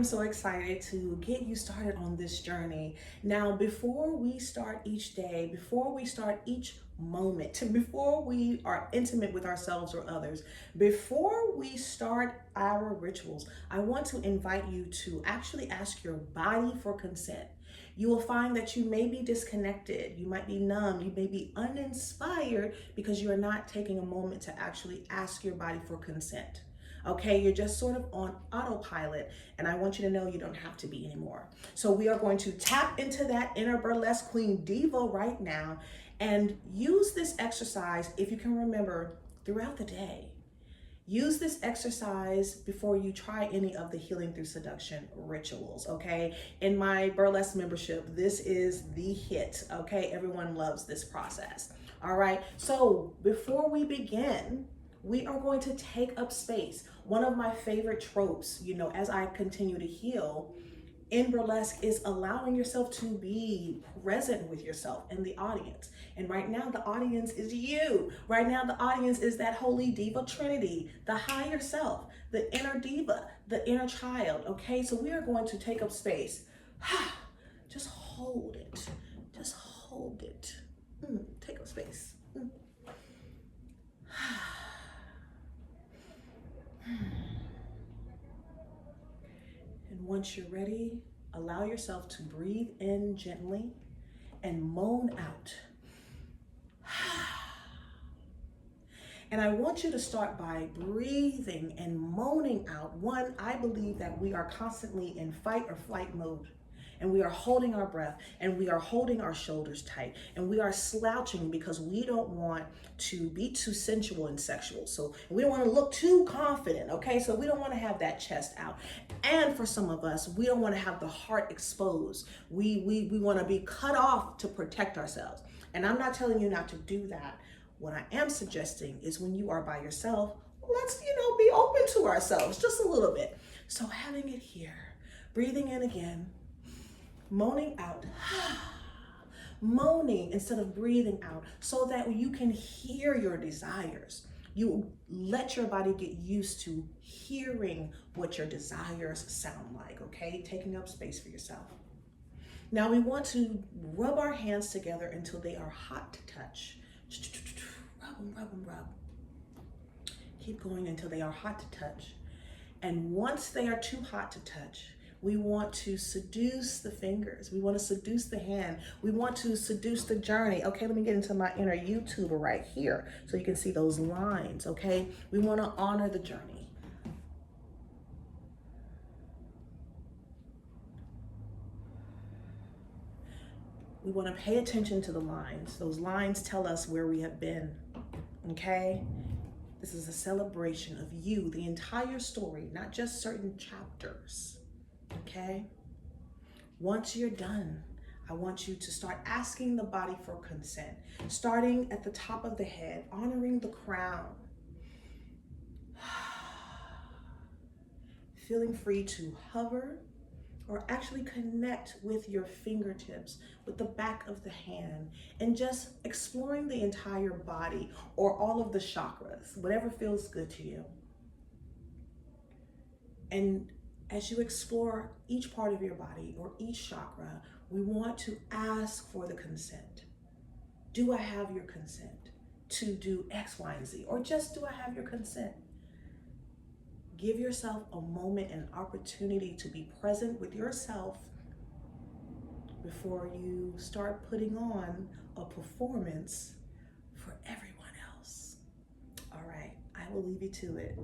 am so excited to get you started on this journey. Now, before we start each day, before we start each moment, before we are intimate with ourselves or others, before we start our rituals, I want to invite you to actually ask your body for consent. You will find that you may be disconnected, you might be numb, you may be uninspired because you are not taking a moment to actually ask your body for consent. Okay, you're just sort of on autopilot, and I want you to know you don't have to be anymore. So we are going to tap into that inner burlesque queen diva right now and use this exercise, if you can remember, throughout the day. Use this exercise before you try any of the Healing Through Seduction rituals, okay? In my burlesque membership, this is the hit, okay? Everyone loves this process, all right? So before we begin, we are going to take up space. One of my favorite tropes, you know, as I continue to heal in burlesque is allowing yourself to be present with yourself and the audience. And right now the audience is you. Right now the audience is that holy diva trinity, the higher self, the inner diva, the inner child, okay? So we are going to take up space. Just hold it. Just hold it. Take up space. And once you're ready, allow yourself to breathe in gently and moan out. And I want you to start by breathing and moaning out. One, I believe that we are constantly in fight or flight mode. And we are holding our breath, and we are holding our shoulders tight, and we are slouching because we don't want to be too sensual and sexual. So we don't want to look too confident, okay? So we don't want to have that chest out. And for some of us, we don't want to have the heart exposed. We want to be cut off to protect ourselves. And I'm not telling you not to do that. What I am suggesting is when you are by yourself, let's, be open to ourselves just a little bit. So having it here, breathing in again, moaning out, moaning instead of breathing out, so that you can hear your desires. You let your body get used to hearing what your desires sound like, okay? Taking up space for yourself. Now we want to rub our hands together until they are hot to touch. Rub them, rub them, rub. Keep going until they are hot to touch. And once they are too hot to touch, we want to seduce the fingers. We want to seduce the hand. We want to seduce the journey. Okay, let me get into my inner YouTuber right here so you can see those lines, okay? We want to honor the journey. We want to pay attention to the lines. Those lines tell us where we have been, okay? This is a celebration of you, the entire story, not just certain chapters. Okay? Once you're done, I want you to start asking the body for consent, starting at the top of the head, honoring the crown. Feeling free to hover or actually connect with your fingertips, with the back of the hand, and just exploring the entire body or all of the chakras, whatever feels good to you. And as you explore each part of your body or each chakra, we want to ask for the consent. Do I have your consent to do X, Y, and Z? Or just do I have your consent? Give yourself a moment and opportunity to be present with yourself before you start putting on a performance for everyone else. All right, I will leave you to it.